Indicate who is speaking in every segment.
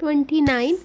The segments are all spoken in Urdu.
Speaker 1: 29।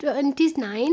Speaker 1: 29।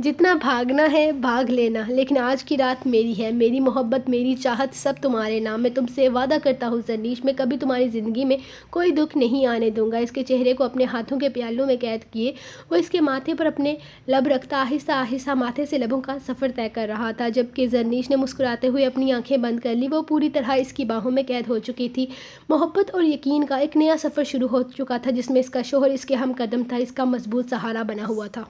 Speaker 1: جتنا بھاگنا ہے بھاگ لینا، لیکن آج کی رات میری ہے، میری محبت، میری چاہت سب تمہارے نام۔ میں تم سے وعدہ کرتا ہوں زرنیش، میں کبھی تمہاری زندگی میں کوئی دکھ نہیں آنے دوں گا۔ اس کے چہرے کو اپنے ہاتھوں کے پیالوں میں قید کیے وہ اس کے ماتھے پر اپنے لب رکھتا آہستہ آہستہ ماتھے سے لبوں کا سفر طے کر رہا تھا، جبکہ زرنیش نے مسکراتے ہوئے اپنی آنکھیں بند کر لی۔ وہ پوری طرح اس کی باہوں میں قید ہو چکی تھی۔ محبت اور یقین کا ایک نیا سفر شروع ہو چکا تھا، جس میں اس کا شوہر اس کے ہم قدم تھا، اس کا مضبوط سہارا بنا ہوا تھا۔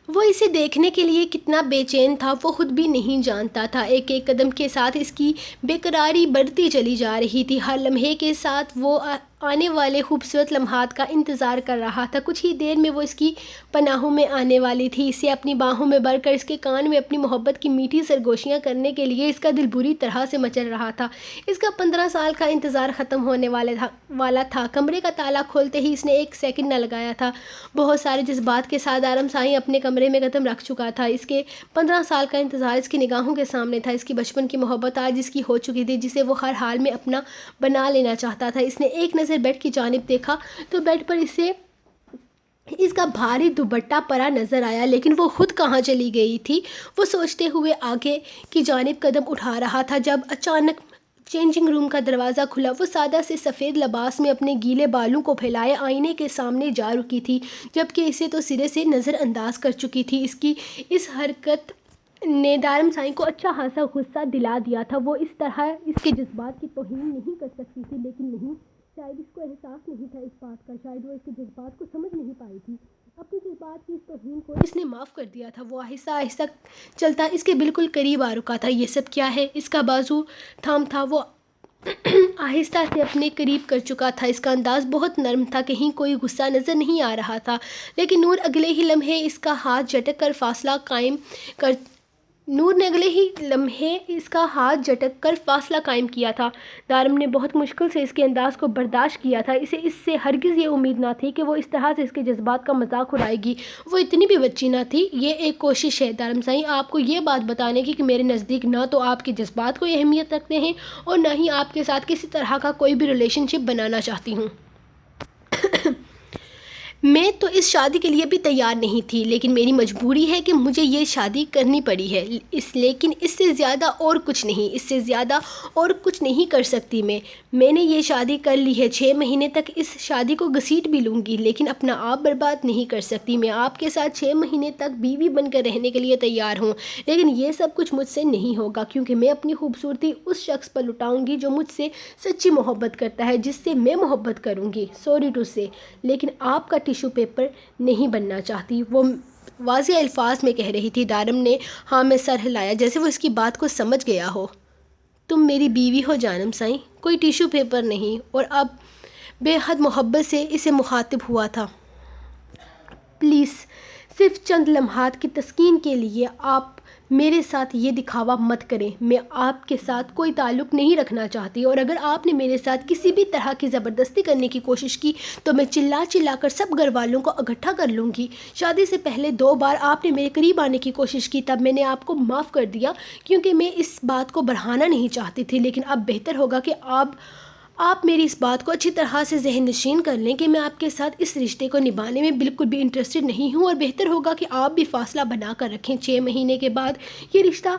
Speaker 1: وہ اسے دیکھنے کے لیے کتنا بے چین تھا وہ خود بھی نہیں جانتا تھا۔ ایک ایک قدم کے ساتھ اس کی بے قراری بڑھتی چلی جا رہی تھی۔ ہر لمحے کے ساتھ وہ آنے والے خوبصورت لمحات کا انتظار کر رہا تھا۔ کچھ ہی دیر میں وہ اس کی پناہوں میں آنے والی تھی، اسے اپنی باہوں میں بھر کر اس کے کان میں اپنی محبت کی میٹھی سرگوشیاں کرنے کے لیے۔ اس کا دل بری طرح سے مچل رہا تھا۔ اس کا 15 سال کا انتظار ختم ہونے والا تھا۔ کمرے کا تالا کھولتے ہی اس نے ایک سیکنڈ نہ لگایا تھا۔ بہت سارے جذبات کے ساتھ دارم سائیں اپنے کمرے میں قدم رکھ چکا تھا۔ اس کے 15 سال کا انتظار اس کی نگاہوں کے سامنے تھا۔ اس کی بچپن کی محبت آج اس کی ہو چکی تھی، جسے وہ ہر حال میں اپنا بنا لینا چاہتا تھا۔ اس نے ایک نظر بیڈ کی جانب دیکھا تو بیڈ پر اسے اس کا بھاری دوپٹہ پڑا نظر آیا، لیکن وہ خود کہاں چلی گئی تھی؟ وہ سوچتے ہوئے آگے کی جانب قدم اٹھا رہا تھا جب اچانک چینجنگ روم کا دروازہ کھلا۔ وہ سادہ سے سفید لباس میں اپنے گیلے بالوں کو پھیلائے آئینے کے سامنے جا رکی تھی، جبکہ اسے تو سرے سے نظر انداز کر چکی تھی۔ اس کی اس حرکت نے دارم سائیں کو اچھا خاصا غصہ دلا دیا تھا۔ وہ اس طرح اس کے جذبات کی توہین نہیں کر سکتی تھی، لیکن نہیں، شاید اس کو احساس نہیں تھا اس بات کا، شاید وہ اس کے جذبات کو سمجھ نہیں پائی تھی۔ اپنی جذبات کی اس توہین کو اس نے معاف کر دیا تھا۔ وہ آہستہ آہستہ چلتا اس کے بالکل قریب آ رکا تھا۔ یہ سب کیا ہے؟ اس کا بازو تھام تھا، وہ آہستہ سے اپنے قریب کر چکا تھا۔ اس کا انداز بہت نرم تھا، کہیں کوئی غصہ نظر نہیں آ رہا تھا، لیکن نور نے اگلے ہی لمحے اس کا ہاتھ جھٹک کر فاصلہ قائم کیا تھا۔ دارم نے بہت مشکل سے اس کے انداز کو برداشت کیا تھا۔ اسے اس سے ہرگز یہ امید نہ تھی کہ وہ اس طرح سے اس کے جذبات کا مذاق اڑائے گی۔ وہ اتنی بھی بچی نہ تھی۔ یہ ایک کوشش ہے دارم سائیں، آپ کو یہ بات بتانے کی کہ میرے نزدیک نہ تو آپ کے جذبات کوئی اہمیت رکھتے ہیں اور نہ ہی آپ کے ساتھ کسی طرح کا کوئی بھی ریلیشن شپ بنانا چاہتی ہوں۔ میں تو اس شادی کے لیے بھی تیار نہیں تھی، لیکن میری مجبوری ہے کہ مجھے یہ شادی کرنی پڑی ہے۔ لیکن اس سے زیادہ اور کچھ نہیں، اس سے زیادہ اور کچھ نہیں کر سکتی میں نے یہ شادی کر لی ہے۔ 6 مہینے تک اس شادی کو گھسیٹ بھی لوں گی، لیکن اپنا آپ برباد نہیں کر سکتی۔ میں آپ کے ساتھ 6 مہینے تک بیوی بن کر رہنے کے لیے تیار ہوں، لیکن یہ سب کچھ مجھ سے نہیں ہوگا، کیونکہ میں اپنی خوبصورتی اس شخص پر لٹاؤں گی جو مجھ سے سچی محبت کرتا ہے، جس سے میں محبت کروں گی۔ سوری ٹو سے، لیکن آپ کا ٹیشو پیپر نہیں بننا چاہتی، وہ واضح الفاظ میں کہہ رہی تھی۔ دارم نے ہاں میں سر ہلایا، جیسے وہ اس کی بات کو سمجھ گیا ہو۔ تم میری بیوی ہو جانم سائیں، کوئی ٹیشو پیپر نہیں۔ اور اب بے حد محبت سے اسے مخاطب ہوا تھا۔ پلیز، صرف چند لمحات کی تسکین کے لیے آپ میرے ساتھ یہ دکھاوا مت کریں۔ میں آپ کے ساتھ کوئی تعلق نہیں رکھنا چاہتی، اور اگر آپ نے میرے ساتھ کسی بھی طرح کی زبردستی کرنے کی کوشش کی تو میں چلا چلا کر سب گھر والوں کو اکٹھا کر لوں گی۔ شادی سے پہلے 2 بار آپ نے میرے قریب آنے کی کوشش کی، تب میں نے آپ کو معاف کر دیا کیونکہ میں اس بات کو بڑھانا نہیں چاہتی تھی، لیکن اب بہتر ہوگا کہ آپ میری اس بات کو اچھی طرح سے ذہن نشین کر لیں کہ میں آپ کے ساتھ اس رشتے کو نبھانے میں بالکل بھی انٹرسٹڈ نہیں ہوں، اور بہتر ہوگا کہ آپ بھی فاصلہ بنا کر رکھیں۔ 6 مہینے کے بعد یہ رشتہ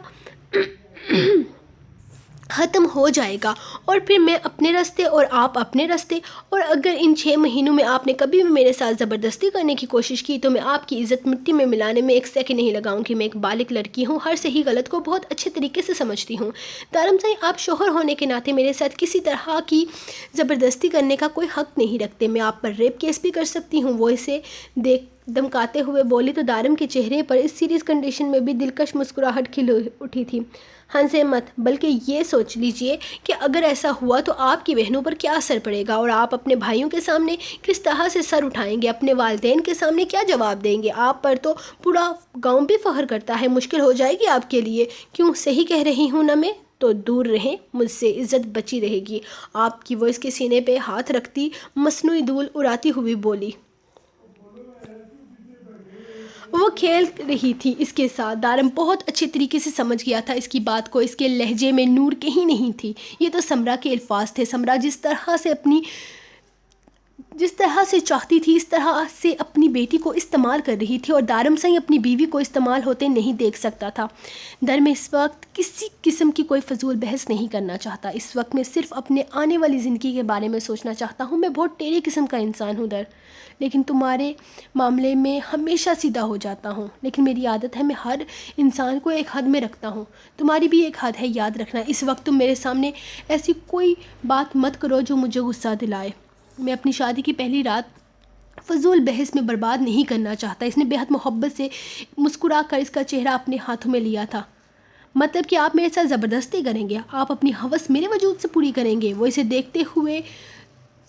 Speaker 1: ختم ہو جائے گا، اور پھر میں اپنے راستے اور آپ اپنے راستے، اور اگر ان 6 مہینوں میں آپ نے کبھی بھی میرے ساتھ زبردستی کرنے کی کوشش کی تو میں آپ کی عزت مٹی میں ملانے میں 1 سیکنڈ نہیں لگاؤں گی۔ میں ایک بالغ لڑکی ہوں، ہر صحیح غلط کو بہت اچھے طریقے سے سمجھتی ہوں۔ دارم سائیں، آپ شوہر ہونے کے ناطے میرے ساتھ کسی طرح کی زبردستی کرنے کا کوئی حق نہیں رکھتے۔ میں آپ پر ریپ کیس بھی کر سکتی ہوں۔ وہ اسے دمکاتے ہوئے بولی تو دارم کے چہرے پر اس سیریس کنڈیشن میں بھی دلکش مسکراہٹ کھل اٹھی تھی۔ ہنسیں مت، بلکہ یہ سوچ لیجئے کہ اگر ایسا ہوا تو آپ کی بہنوں پر کیا اثر پڑے گا، اور آپ اپنے بھائیوں کے سامنے کس طرح سے سر اٹھائیں گے، اپنے والدین کے سامنے کیا جواب دیں گے؟ آپ پر تو پورا گاؤں بھی فخر کرتا ہے، مشکل ہو جائے گی آپ کے لیے۔ کیوں، صحیح کہہ رہی ہوں نا میں؟ تو دور رہیں مجھ سے، عزت بچی رہے گی آپ کی۔ وہ اس کے سینے پہ ہاتھ رکھتی مصنوعی دھول اڑاتی ہوئی بولی۔ وہ کھیل رہی تھی اس کے ساتھ۔ دارم بہت اچھے طریقے سے سمجھ گیا تھا اس کی بات کو۔ اس کے لہجے میں نور کہیں نہیں تھی، یہ تو سمرا کے الفاظ تھے۔ سمرا جس طرح سے اپنی جس طرح سے چاہتی تھی اس طرح سے اپنی بیٹی کو استعمال کر رہی تھی، اور دارم سائیں اپنی بیوی کو استعمال ہوتے نہیں دیکھ سکتا تھا۔ میں اس وقت کسی قسم کی کوئی فضول بحث نہیں کرنا چاہتا۔ اس وقت میں صرف اپنے آنے والی زندگی کے بارے میں سوچنا چاہتا ہوں۔ میں بہت ٹیڑھی قسم کا انسان ہوں لیکن تمہارے معاملے میں ہمیشہ سیدھا ہو جاتا ہوں، لیکن میری عادت ہے میں ہر انسان کو ایک حد میں رکھتا ہوں۔ تمہاری بھی ایک حد ہے، یاد رکھنا۔ اس وقت تم میرے سامنے ایسی کوئی بات مت کرو جو مجھے غصہ دلائے۔ میں اپنی شادی کی پہلی رات فضول بحث میں برباد نہیں کرنا چاہتا۔ اس نے بے حد محبت سے مسکرا کر اس کا چہرہ اپنے ہاتھوں میں لیا تھا۔ مطلب کہ آپ میرے ساتھ زبردستی کریں گے؟ آپ اپنی ہوس میرے وجود سے پوری کریں گے؟ وہ اسے دیکھتے ہوئے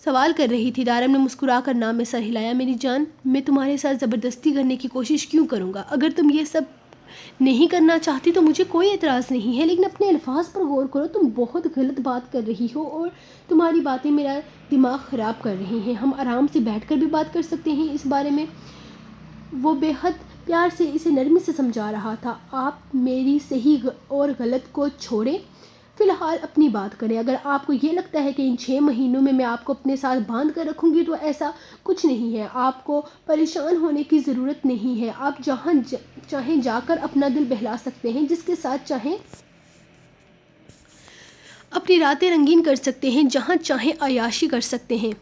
Speaker 1: سوال کر رہی تھی۔ دارم نے مسکرا کر نام میں سر ہلایا۔ میری جان، میں تمہارے ساتھ زبردستی کرنے کی کوشش کیوں کروں گا؟ اگر تم یہ سب نہیں کرنا چاہتی تو مجھے کوئی اعتراض نہیں ہے، لیکن اپنے الفاظ پر غور کرو۔ تم بہت غلط بات کر رہی ہو اور تمہاری باتیں میرا دماغ خراب کر رہی ہیں۔ ہم آرام سے بیٹھ کر بھی بات کر سکتے ہیں اس بارے میں۔ وہ بے حد پیار سے اسے نرمی سے سمجھا رہا تھا۔ آپ میری صحیح اور غلط کو چھوڑیں، فی الحال اپنی بات کریں۔ اگر آپ کو یہ لگتا ہے کہ ان 6 مہینوں میں آپ کو اپنے ساتھ باندھ کر رکھوں گی تو ایسا کچھ نہیں ہے۔ آپ کو پریشان ہونے کی ضرورت نہیں ہے۔ آپ جہاں چاہیں جا کر اپنا دل بہلا سکتے ہیں، جس کے ساتھ چاہیں اپنی راتیں رنگین کر سکتے ہیں، جہاں چاہیں عیاشی کر سکتے ہیں۔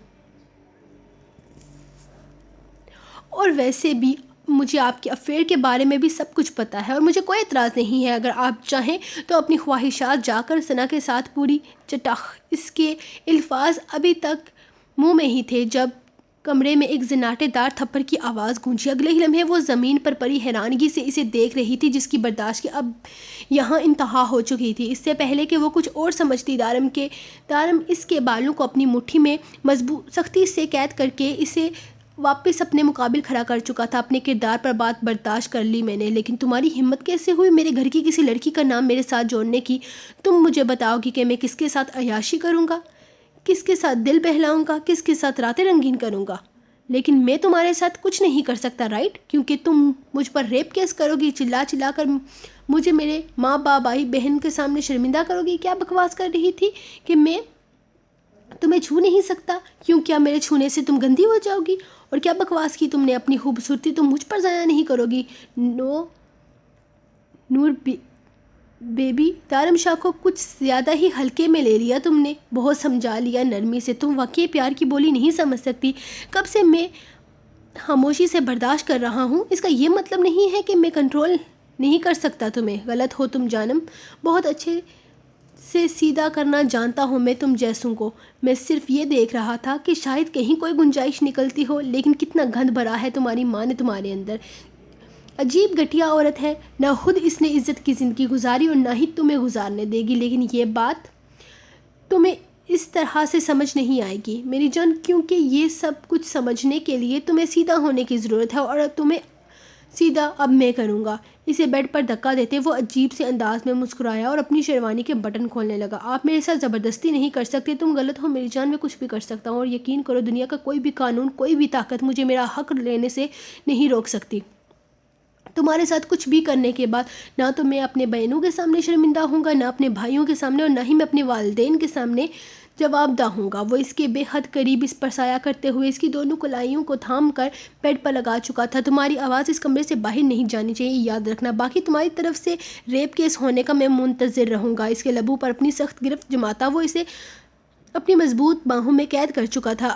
Speaker 1: اور ویسے بھی مجھے آپ کے افیئر کے بارے میں بھی سب کچھ پتہ ہے اور مجھے کوئی اعتراض نہیں ہے۔ اگر آپ چاہیں تو اپنی خواہشات جا کر ثنا کے ساتھ پوری چٹاخ۔ اس کے الفاظ ابھی تک منہ میں ہی تھے جب کمرے میں ایک زناٹے دار تھپڑ کی آواز گونجی۔ اگلے ہی لمحے وہ زمین پر پڑی حیرانگی سے اسے دیکھ رہی تھی، جس کی برداشت کی اب یہاں انتہا ہو چکی تھی۔ اس سے پہلے کہ وہ کچھ اور سمجھتی، دارم اس کے بالوں کو اپنی مٹھی میں سختی سے قید کر کے اسے واپس اپنے مقابل کھڑا کر چکا تھا۔ اپنے کردار پر بات برداشت کر لی میں نے، لیکن تمہاری ہمت کیسے ہوئی میرے گھر کی کسی لڑکی کا نام میرے ساتھ جوڑنے کی؟ تم مجھے بتاؤ گی کہ میں کس کے ساتھ عیاشی کروں گا، کس کے ساتھ دل بہلاؤں گا، کس کے ساتھ راتیں رنگین کروں گا؟ لیکن میں تمہارے ساتھ کچھ نہیں کر سکتا، رائٹ؟ کیونکہ تم مجھ پر ریپ کیس کرو گی، چلا چلا کر مجھے میرے ماں باپ بھائی بہن کے سامنے شرمندہ کرو گی۔ کیا بکواس کر رہی تھی کہ میں تمہیں چھو نہیں سکتا؟ کیوں؟ کیا میرے چھونے سے تم گندی ہو جاؤ گی؟ اور کیا بکواس کی تم نے؟ اپنی خوبصورتی تم مجھ پر ضائع نہیں کرو گی۔ نور بیبی، دارم شاہ کو کچھ زیادہ ہی ہلکے میں لے لیا تم نے۔ بہت سمجھا لیا نرمی سے۔ تم واقعی پیار کی بولی نہیں سمجھ سکتی۔ کب سے میں خاموشی سے برداشت کر رہا ہوں۔ اس کا یہ مطلب نہیں ہے کہ میں کنٹرول نہیں کر سکتا تمہیں۔ غلط ہو تم جانم، بہت اچھے سے سیدھا کرنا جانتا ہوں میں تم جیسوں کو۔ میں صرف یہ دیکھ رہا تھا کہ شاید کہیں کوئی گنجائش نکلتی ہو، لیکن کتنا گند بھرا ہے تمہاری ماں نے تمہارے اندر۔ عجیب گھٹیا عورت ہے، نہ خود اس نے عزت کی زندگی گزاری اور نہ ہی تمہیں گزارنے دے گی۔ لیکن یہ بات تمہیں اس طرح سے سمجھ نہیں آئے گی میری جان، کیونکہ یہ سب کچھ سمجھنے کے لیے تمہیں سیدھا ہونے کی ضرورت ہے، اور تمہیں سیدھا اب میں کروں گا۔ اسے بیڈ پر دھکا دیتے وہ عجیب سے انداز میں مسکرایا اور اپنی شیروانی کے بٹن کھولنے لگا۔ آپ میرے ساتھ زبردستی نہیں کر سکتے، تم غلط ہو میری جان، میں کچھ بھی کر سکتا ہوں، اور یقین کرو دنیا کا کوئی بھی قانون، کوئی بھی طاقت مجھے میرا حق لینے سے نہیں روک سکتی۔ تمہارے ساتھ کچھ بھی کرنے کے بعد نہ تو میں اپنے بہنوں کے سامنے شرمندہ ہوں گا، نہ اپنے بھائیوں کے سامنے، اور نہ ہی میں اپنے والدین کے سامنے جواب دہ ہوں گا۔ وہ اس کے بے حد قریب اس پر سایہ کرتے ہوئے اس کی دونوں کلائیوں کو تھام کر بیڈ پر لگا چکا تھا۔ تمہاری آواز اس کمرے سے باہر نہیں جانی چاہیے، یاد رکھنا۔ باقی تمہاری طرف سے ریپ کیس ہونے کا میں منتظر رہوں گا۔ اس کے لبوں پر اپنی سخت گرفت جماتا وہ اسے اپنی مضبوط باہوں میں قید کر چکا تھا۔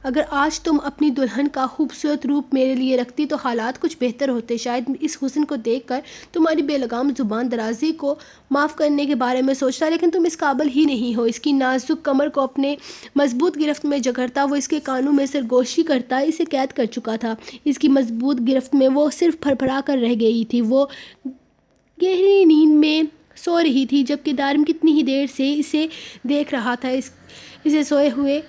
Speaker 1: اگر آج تم اپنی دلہن کا خوبصورت روپ میرے لیے رکھتی تو حالات کچھ بہتر ہوتے۔ شاید اس حسن کو دیکھ کر تمہاری بے لگام زبان درازی کو معاف کرنے کے بارے میں سوچتا، لیکن تم اس قابل ہی نہیں ہو۔ اس کی نازک کمر کو اپنے مضبوط گرفت میں جکڑتا وہ اس کے کانوں میں سرگوشی کرتا اسے قید کر چکا تھا۔ اس کی مضبوط گرفت میں وہ صرف پھڑ پھڑا کر رہ گئی تھی۔ وہ گہری نیند میں سو رہی تھی، جبکہ دارم کتنی ہی دیر سے اسے دیکھ رہا تھا۔ اسے سوئے ہوئے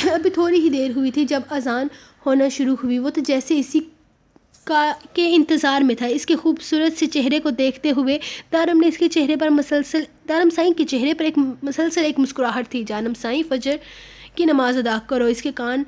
Speaker 1: ابھی تھوڑی ہی دیر ہوئی تھی جب اذان ہونا شروع ہوئی۔ وہ تو جیسے اسی کے انتظار میں تھا۔ اس کے خوبصورت سے چہرے کو دیکھتے ہوئے دارم سائیں کے چہرے پر مسلسل ایک مسکراہٹ تھی۔ جانم سائیں، فجر کی نماز ادا کرو۔ اس کے کان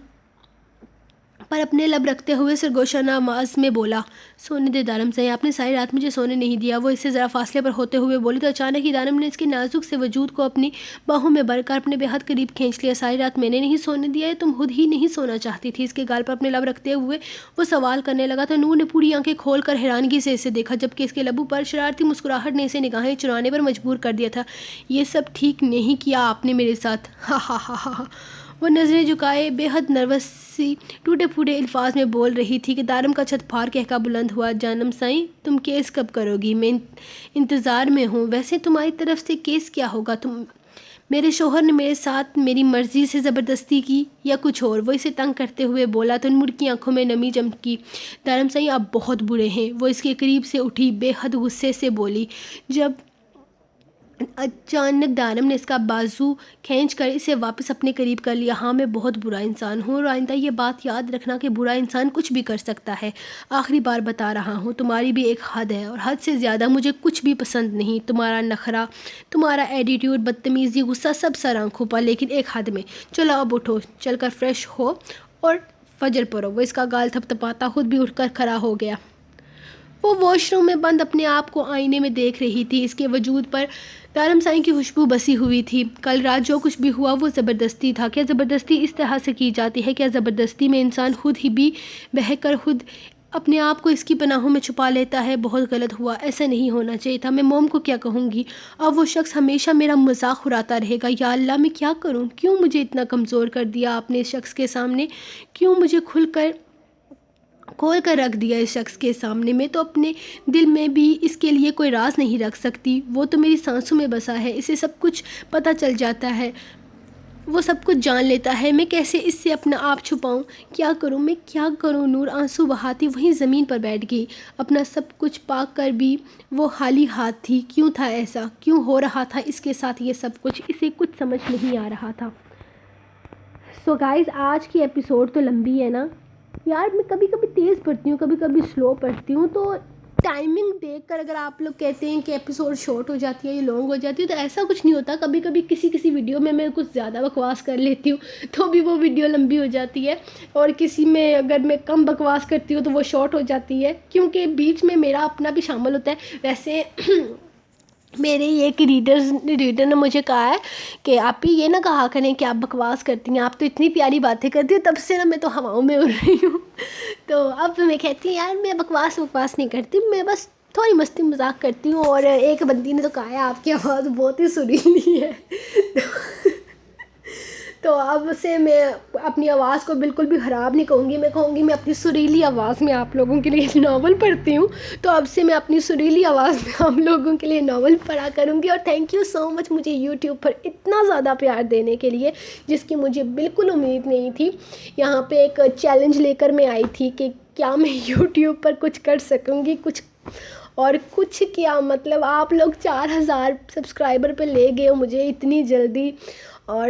Speaker 1: پر اپنے لب رکھتے ہوئے سرگوشانہ آواز میں بولا، سونے دے دارم سائیں، آپ نے ساری رات مجھے سونے نہیں دیا۔ وہ اس سے ذرا فاصلے پر ہوتے ہوئے بولی تو اچانک ہی دارم نے اس کے نازک سے وجود کو اپنی باہوں میں بھر کر اپنے بے حد قریب کھینچ لیا۔ ساری رات میں نے نہیں سونے دیا ہے، تم خود ہی نہیں سونا چاہتی تھی۔ اس کے گال پر اپنے لب رکھتے ہوئے وہ سوال کرنے لگا تو نور نے پوری آنکھیں کھول کر حیرانگی سے اسے دیکھا، جبکہ اس کے لبوں پر شرارتی مسکراہٹ نے اسے نگاہیں چرانے پر مجبور کر دیا تھا۔ یہ سب ٹھیک نہیں کیا آپ نے میرے ساتھ، ہا ہا ہا ہا۔ وہ نظریں جھکائے بے حد نروس سی ٹوٹے پھوٹے الفاظ میں بول رہی تھی کہ دارم کا چھت پھاڑ کہکا بلند ہوا، جانم سائیں تم کیس کب کرو گی؟ میں انتظار میں ہوں۔ ویسے تمہاری طرف سے کیس کیا ہوگا؟ میرے شوہر نے میرے ساتھ میری مرضی سے زبردستی کی یا کچھ اور؟ وہ اسے تنگ کرتے ہوئے بولا تو نور کی آنکھوں میں نمی چمکی۔ دارم سائیں آپ بہت برے ہیں۔ وہ اس کے قریب سے اٹھی بے حد غصے سے بولی، جب اچانک دارم نے اس کا بازو کھینچ کر اسے واپس اپنے قریب کر لیا۔ ہاں میں بہت برا انسان ہوں اور آئندہ یہ بات یاد رکھنا کہ برا انسان کچھ بھی کر سکتا ہے۔ آخری بار بتا رہا ہوں، تمہاری بھی ایک حد ہے اور حد سے زیادہ مجھے کچھ بھی پسند نہیں۔ تمہارا نخرہ، تمہارا ایٹیٹیوڈ، بدتمیزی، غصہ سب سر آنکھوں پر، لیکن ایک حد میں۔ چلو اب اٹھو، چل کر فریش ہو اور فجر پڑھو۔ وہ اس کا گال تھپ تھپاتا خود بھی اٹھ کر کھڑا ہو گیا۔ وہ واش روم میں بند اپنے آپ کو آئینے میں دیکھ رہی تھی۔ اس کے وجود پر دارم سائیں کی خوشبو بسی ہوئی تھی۔ کل رات جو کچھ بھی ہوا وہ زبردستی تھا۔ کیا زبردستی اس طرح سے کی جاتی ہے؟ کیا زبردستی میں انسان خود ہی بھی بہہ کر خود اپنے آپ کو اس کی پناہوں میں چھپا لیتا ہے؟ بہت غلط ہوا، ایسا نہیں ہونا چاہیے تھا۔ میں موم کو کیا کہوں گی؟ اب وہ شخص ہمیشہ میرا مذاق اڑاتا رہے گا۔ یا اللہ میں کیا کروں؟ کیوں مجھے اتنا کمزور کر دیا آپ نے اس شخص کے سامنے؟ کیوں مجھے کھول کر رکھ دیا اس شخص کے سامنے؟ میں تو اپنے دل میں بھی اس کے لیے کوئی راز نہیں رکھ سکتی۔ وہ تو میری سانسوں میں بسا ہے، اسے سب کچھ پتہ چل جاتا ہے، وہ سب کچھ جان لیتا ہے۔ میں کیسے اس سے اپنا آپ چھپاؤں؟ کیا کروں میں، کیا کروں؟ نور آنسو بہاتی وہیں زمین پر بیٹھ گئی۔ اپنا سب کچھ پا کر بھی وہ خالی ہاتھ تھی۔ کیوں تھا ایسا؟ کیوں ہو رہا تھا اس کے ساتھ یہ سب کچھ؟ اسے کچھ سمجھ نہیں آ رہا تھا۔ سو گائز، آج کی ایپیسوڈ تو لمبی ہے نا یار، میں کبھی کبھی تیز پڑھتی ہوں، کبھی کبھی سلو پڑھتی ہوں، تو ٹائمنگ دیکھ کر اگر آپ لوگ کہتے ہیں کہ ایپیسوڈ شارٹ ہو جاتی ہے یا لانگ ہو جاتی ہے تو ایسا کچھ نہیں ہوتا۔ کبھی کبھی کسی ویڈیو میں میں کچھ زیادہ بکواس کر لیتی ہوں تو بھی وہ ویڈیو لمبی ہو جاتی ہے، اور کسی میں اگر میں کم بکواس کرتی ہوں تو وہ شارٹ ہو جاتی ہے، کیونکہ بیچ میں میرا اپنا بھی شامل ہوتا ہے۔ ویسے میرے ایک ریڈر نے مجھے کہا ہے کہ آپ ہی یہ نہ کہا کریں کہ آپ بکواس کرتی ہیں، آپ تو اتنی پیاری باتیں کرتی ہیں، تب سے نا میں تو ہواؤں میں اڑ رہی ہوں۔ تو اب میں کہتی ہوں یار میں بکواس نہیں کرتی، میں بس تھوڑی مستی مذاق کرتی ہوں۔ اور ایک بندی نے تو کہا ہے آپ کی آواز بہت ہی سریلی ہے تو اب سے میں اپنی آواز کو بالکل بھی خراب نہیں کہوں گی، میں کہوں گی میں اپنی سریلی آواز میں آپ لوگوں کے لیے ناول پڑھتی ہوں۔ تو اب سے میں اپنی سریلی آواز میں آپ لوگوں کے لیے ناول پڑھا کروں گی۔ اور تھینک یو سو مچ مجھے یوٹیوب پر اتنا زیادہ پیار دینے کے لیے، جس کی مجھے بالکل امید نہیں تھی۔ یہاں پہ ایک چیلنج لے کر میں آئی تھی کہ کیا میں یوٹیوب پر کچھ کر سکوں گی، اور کچھ کیا مطلب آپ لوگ 4000 سبسکرائبر پہ لے گئے ہو مجھے اتنی جلدی۔ اور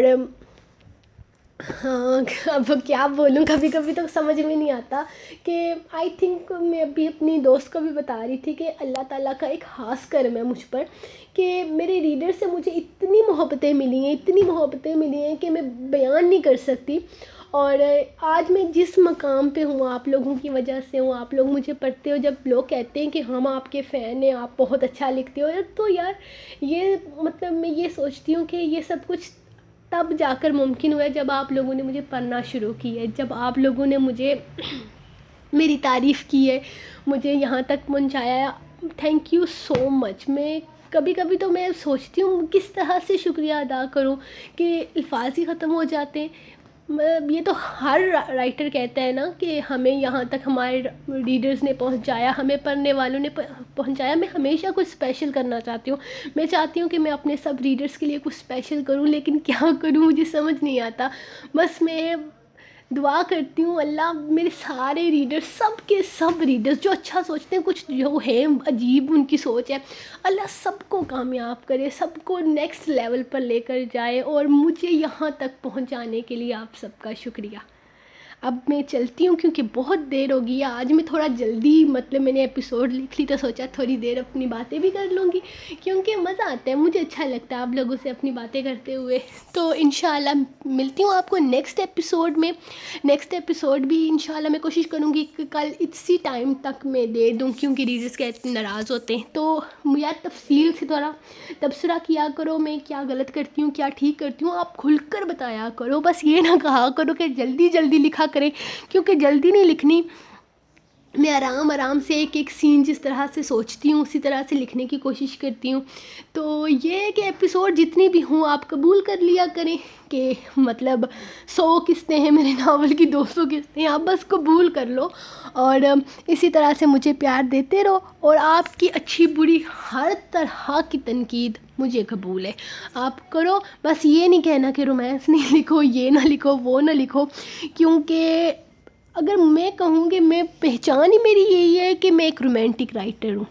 Speaker 1: ہاں اب کیا بولوں، کبھی کبھی تو سمجھ میں نہیں آتا کہ آئی تھنک میں ابھی اپنی دوست کو بھی بتا رہی تھی کہ اللہ تعالیٰ کا ایک خاص کرم ہے مجھ پر کہ میرے ریڈر سے مجھے اتنی محبتیں ملی ہیں کہ میں بیان نہیں کر سکتی۔ اور آج میں جس مقام پہ ہوں آپ لوگوں کی وجہ سے ہوں، آپ لوگ مجھے پڑھتے ہو، جب لوگ کہتے ہیں کہ ہم آپ کے فین ہیں، آپ بہت اچھا لکھتے ہو، تو یار یہ مطلب میں یہ سوچتی ہوں کہ یہ سب کچھ تب جا کر ممکن ہوا ہے جب آپ لوگوں نے مجھے پڑھنا شروع کی ہے، جب آپ لوگوں نے مجھے میری تعریف کی ہے، مجھے یہاں تک پہنچایا ہے۔ تھینک یو سو مچ۔ میں کبھی کبھی تو میں سوچتی ہوں کس طرح سے شکریہ ادا کروں کہ الفاظ ہی ختم ہو جاتے ہیں۔ یہ تو ہر رائٹر کہتا ہے نا کہ ہمیں یہاں تک ہمارے ریڈرز نے پہنچایا، ہمیں پڑھنے والوں نے پہنچایا۔ میں ہمیشہ کچھ اسپیشل کرنا چاہتی ہوں، میں چاہتی ہوں کہ میں اپنے سب ریڈرز کے لیے کچھ اسپیشل کروں، لیکن کیا کروں مجھے سمجھ نہیں آتا۔ بس میں دعا کرتی ہوں اللہ میرے سارے ریڈرز، سب کے سب ریڈرز جو اچھا سوچتے ہیں، کچھ جو ہے عجیب ان کی سوچ ہے، اللہ سب کو کامیاب کرے، سب کو نیکسٹ لیول پر لے کر جائے، اور مجھے یہاں تک پہنچانے کے لیے آپ سب کا شکریہ۔ اب میں چلتی ہوں کیونکہ بہت دیر ہو گئی ہے. آج میں تھوڑا جلدی مطلب میں نے ایپیسوڈ لکھ لی تو سوچا تھوڑی دیر اپنی باتیں بھی کر لوں گی کیونکہ مزہ آتا ہے, مجھے اچھا لگتا ہے آپ لوگوں سے اپنی باتیں کرتے ہوئے. تو انشاءاللہ ملتی ہوں آپ کو نیکسٹ ایپیسوڈ میں. نیکسٹ ایپیسوڈ بھی انشاءاللہ میں کوشش کروں گی کہ کل اسی ٹائم تک میں دے دوں کیونکہ ریڈرس کہتے ہیں ناراض ہوتے ہیں. تو یار تفصیل سے تھوڑا تبصرہ کیا کرو, میں کیا غلط کرتی ہوں کیا ٹھیک کرتی ہوں آپ کھل کر بتایا کرو. بس یہ نہ کہا کرو کہ جلدی جلدی لکھا کریں کیونکہ جلدی نہیں لکھنی. میں آرام آرام سے ایک ایک سین جس طرح سے سوچتی ہوں اسی طرح سے لکھنے کی کوشش کرتی ہوں. تو یہ ہے کہ ایپیسوڈ جتنی بھی ہوں آپ قبول کر لیا کریں کہ مطلب 100 قسطیں ہیں میرے ناول کی, 200 قسطیں ہیں, آپ بس قبول کر لو اور اسی طرح سے مجھے پیار دیتے رہو. اور آپ کی اچھی بری ہر طرح کی تنقید مجھے قبول ہے, آپ کرو. بس یہ نہیں کہنا کہ رومانس نہیں لکھو, یہ نہ لکھو, وہ نہ لکھو, کیونکہ اگر میں کہوں کہ میں پہچان ہی میری یہی ہے کہ میں ایک رومانٹک رائٹر ہوں.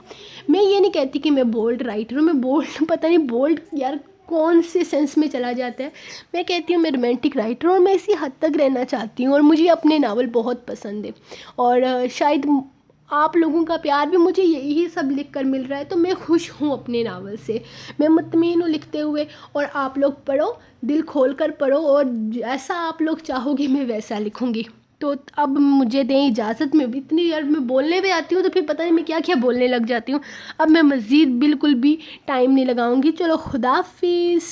Speaker 1: میں یہ نہیں کہتی کہ میں بولڈ رائٹر ہوں, میں بولڈ پتہ نہیں بولڈ یار کون سے سینس میں چلا جاتا ہے. میں کہتی ہوں میں رومانٹک رائٹر ہوں اور میں اسی حد تک رہنا چاہتی ہوں اور مجھے اپنے ناول بہت پسند ہے. اور شاید آپ لوگوں کا پیار بھی مجھے یہی سب لکھ کر مل رہا ہے تو میں خوش ہوں اپنے ناول سے, میں مطمئن ہوں لکھتے ہوئے. اور آپ لوگ پڑھو, دل کھول کر پڑھو اور جیسا آپ لوگ چاہو گے میں ویسا لکھوں گی. تو اب مجھے دیں اجازت, میں بھی اتنی یار میں بولنے پہ آتی ہوں تو پھر پتہ نہیں میں کیا کیا بولنے لگ جاتی ہوں. اب میں مزید بالکل بھی ٹائم نہیں لگاؤں گی. چلو خدا حافظ.